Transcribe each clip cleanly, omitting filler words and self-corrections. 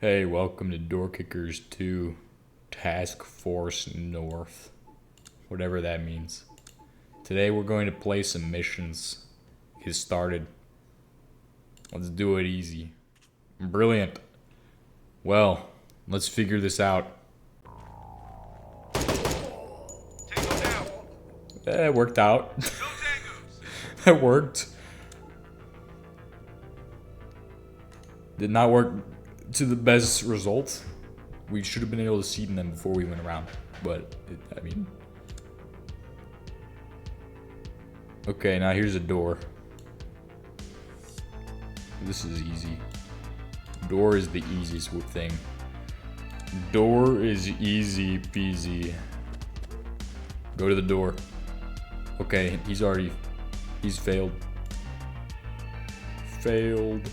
Hey, welcome to Door Kickers 2 Task Force North. Whatever that means. Today we're going to play some missions. Get started. Let's do it easy. Brilliant. Well, let's figure this out. Tango down. It worked out. No tangos. That worked. Did not work to the best result. We should have been able to see them before we went around. But, I mean... Okay, now here's a door. This is easy. Door is the easiest thing. Door is easy peasy. Go to the door. Okay, he's failed. Failed.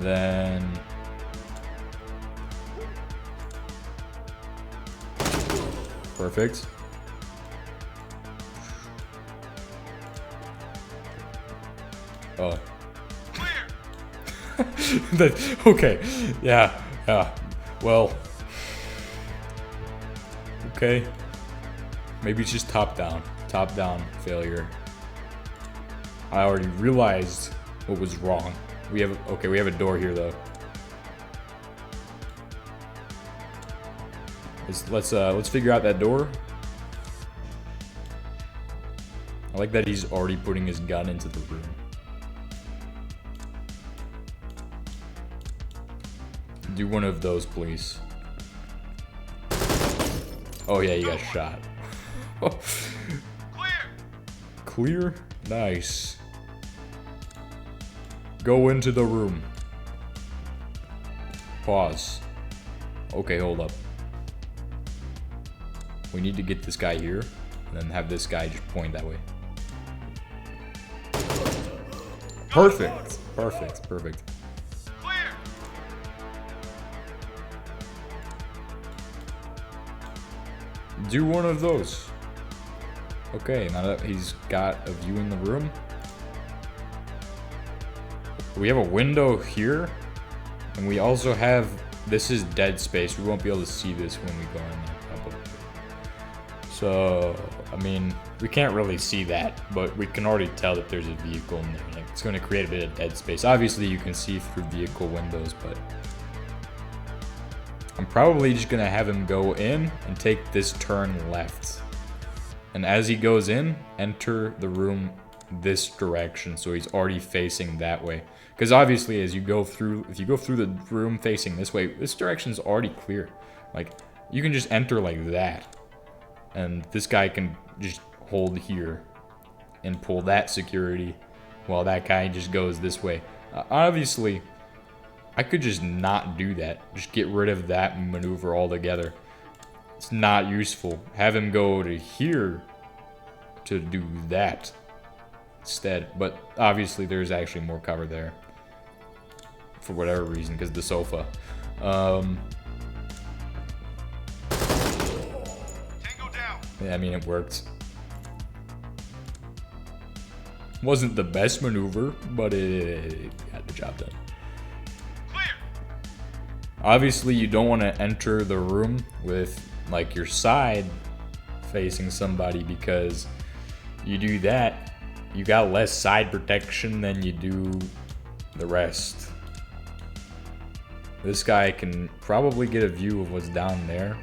Then... Perfect. Oh. Clear. Okay. Yeah. Well. Okay. Maybe it's just top down. Top down failure. I already realized what was wrong. We have a door here though. Let's figure out that door. I like that he's already putting his gun into the room. Do one of those, please. Oh yeah, you got shot. Clear. Clear? Nice. Go into the room. Pause. Okay, hold up. We need to get this guy here, and then have this guy just point that way. Perfect. Perfect. Perfect. Clear. Do one of those. Okay, now that he's got a view in the room. We have a window here, and we also have, this is dead space. We won't be able to see this when we go in there, probably. So, I mean, we can't really see that, but we can already tell that there's a vehicle in there. Like, it's going to create a bit of dead space. Obviously, you can see through vehicle windows, but I'm probably just going to have him go in and take this turn left. And as he goes in, enter the room this direction, so he's already facing that way. Because obviously, as you go through, if you go through the room facing this way, this direction's already clear. Like, you can just enter like that, and this guy can just hold here and pull that security, while that guy just goes this way. Obviously, I could just not do that. Just get rid of that maneuver altogether. It's not useful. Have him go to here to do that instead, but obviously there's actually more cover there for whatever reason, because the sofa. Tango down. Yeah, I mean, it worked. Wasn't the best maneuver, but it got the job done. Clear. Obviously, you don't want to enter the room with like your side facing somebody, because you do that, you got less side protection than you do the rest. This guy can probably get a view of what's down there.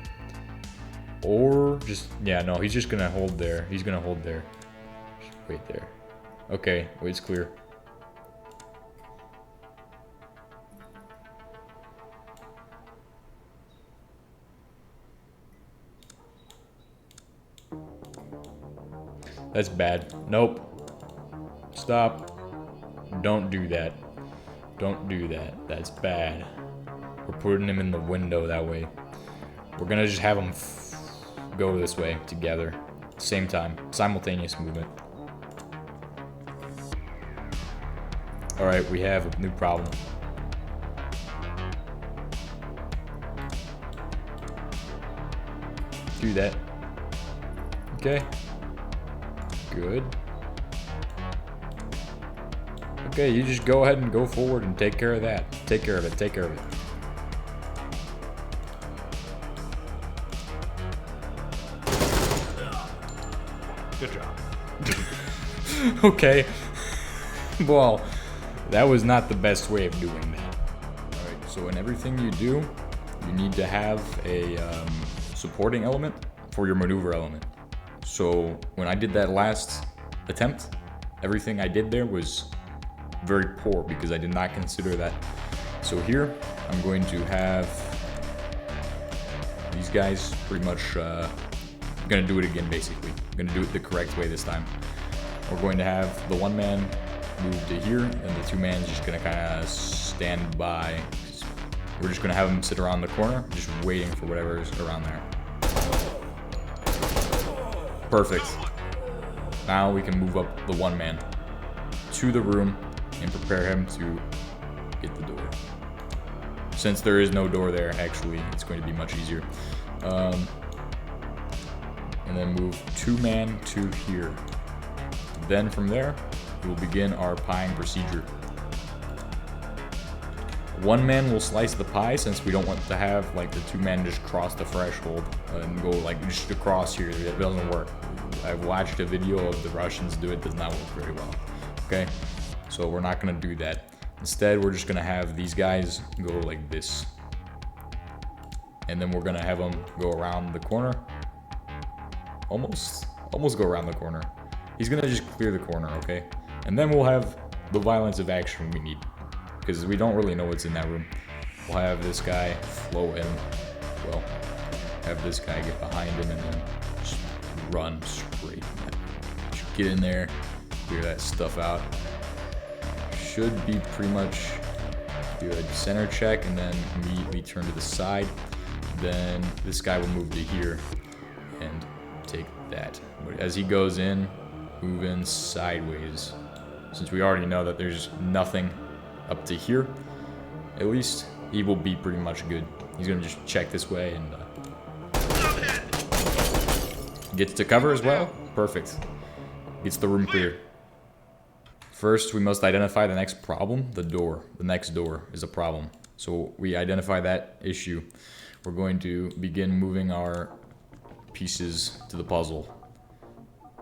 Or just, yeah, no, he's just gonna hold there. He's gonna hold there. Just wait there. Okay, wait's clear. That's bad. Nope. Stop. Don't do that. Don't do that. That's bad. We're putting him in the window that way. We're gonna just have him go this way together. Same time. Simultaneous movement. Alright, we have a new problem. Do that. Okay. Good. Okay, you just go ahead and go forward and take care of that. Take care of it, take care of it. Good job. Okay. Well, that was not the best way of doing that. Alright, so in everything you do, you need to have a supporting element for your maneuver element. So when I did that last attempt, everything I did there was very poor because I did not consider that. So here, I'm going to have these guys pretty much gonna do it again basically. I'm gonna do it the correct way this time. We're going to have the one man move to here, and the two man's just gonna kind of stand by. We're just gonna have them sit around the corner, just waiting for whatever is around there. Perfect. Now we can move up the one man to the room and prepare him to get the door. Since there is no door there, actually, it's going to be much easier. And then move two man to here. Then from there, we will begin our pieing procedure. One man will slice the pie since we don't want to have like the two men just cross the threshold and go like just across here. It doesn't work. I've watched a video of the Russians do it, does not work very well. Okay, so we're not gonna do that. Instead, we're just gonna have these guys go like this. And then we're gonna have them go around the corner. Almost go around the corner. He's gonna just clear the corner, okay? And then we'll have the violence of action we need, because we don't really know what's in that room. We'll have this guy flow in. Well, have this guy get behind him and then just run straight. Just get in there, clear that stuff out. Should be pretty much do a center check and then immediately turn to the side. Then this guy will move to here and take that. But as he goes in, move in sideways. Since we already know that there's nothing up to here, at least he will be pretty much good. He's gonna just check this way and gets to cover as well. Perfect. Gets the room clear. First, we must identify the next problem, the door. The next door is a problem. So we identify that issue. We're going to begin moving our pieces to the puzzle.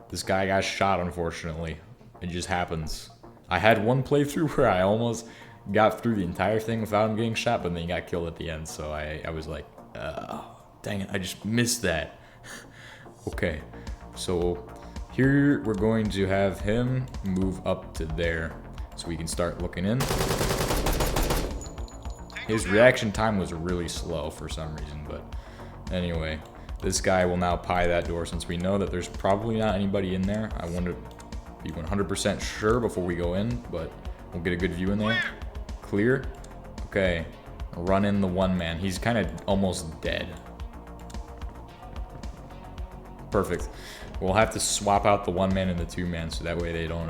This guy got shot, unfortunately. It just happens. I had one playthrough where I almost got through the entire thing without him getting shot, but then he got killed at the end, so I was like, dang it, I just missed that. Okay, so here we're going to have him move up to there so we can start looking in. His reaction time was really slow for some reason, but anyway, this guy will now pie that door since we know that there's probably not anybody in there. I want to be 100% sure before we go in, but we'll get a good view in there. Clear. Okay, run in the one man. He's kind of almost dead. Perfect. We'll have to swap out the one man and the two man so that way they don't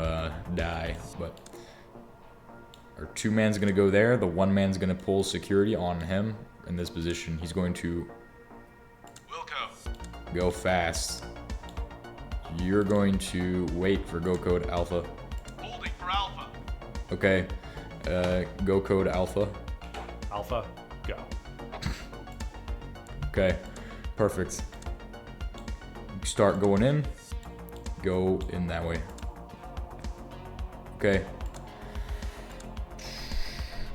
die. But our two man's gonna go there. The one man's gonna pull security on him in this position. He's going to go fast. You're going to wait for go code alpha. Holding for alpha. Okay. Go code alpha. Alpha, go. Okay. Perfect. Start going in. Go in that way. Okay.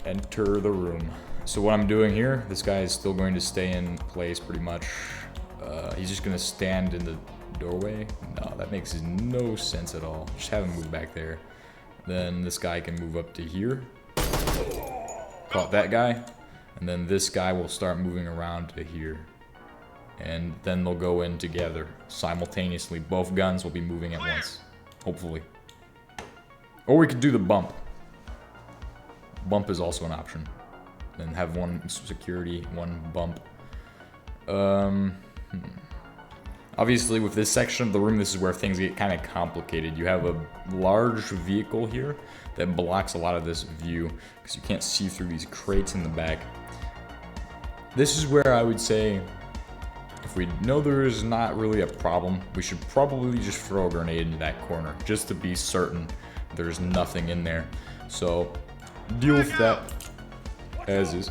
Enter the room. So what I'm doing here, this guy is still going to stay in place pretty much. He's just gonna stand in the doorway. No, that makes no sense at all. Just have him move back there. Then this guy can move up to here. Caught that guy. And then this guy will start moving around to here. And then they'll go in together simultaneously. Both guns will be moving at once. Hopefully. Or we could do the bump. Bump is also an option. Then have one security, one bump. Obviously, with this section of the room, this is where things get kind of complicated. You have a large vehicle here that blocks a lot of this view because you can't see through these crates in the back. This is where I would say, if we know there is not really a problem, we should probably just throw a grenade into that corner just to be certain there's nothing in there. So, deal with that as is.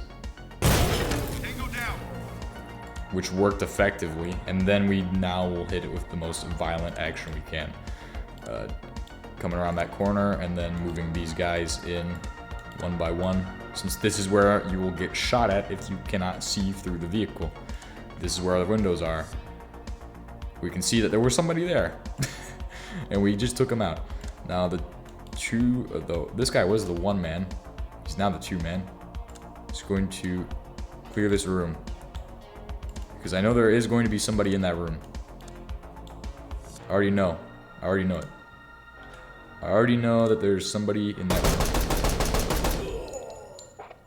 Tango down. Which worked effectively, and then we now will hit it with the most violent action we can. Coming around that corner and then moving these guys in one by one, since this is where you will get shot at if you cannot see through the vehicle. This is where the windows are. We can see that there was somebody there, and we just took him out. Now the two, this guy was the one man. He's now the two man. He's going to clear this room, because I know there is going to be somebody in that room. I already know. I already know it. I already know that there's somebody in that room.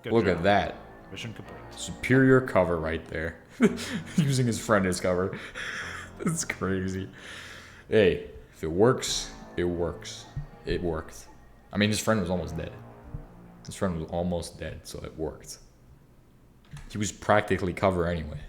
Good Look job. at that. Mission complete. Superior cover right there. Using his friend as cover. That's crazy. Hey, if it works, it works. It worked. I mean, his friend was almost dead. His friend was almost dead, so it worked. He was practically cover anyway.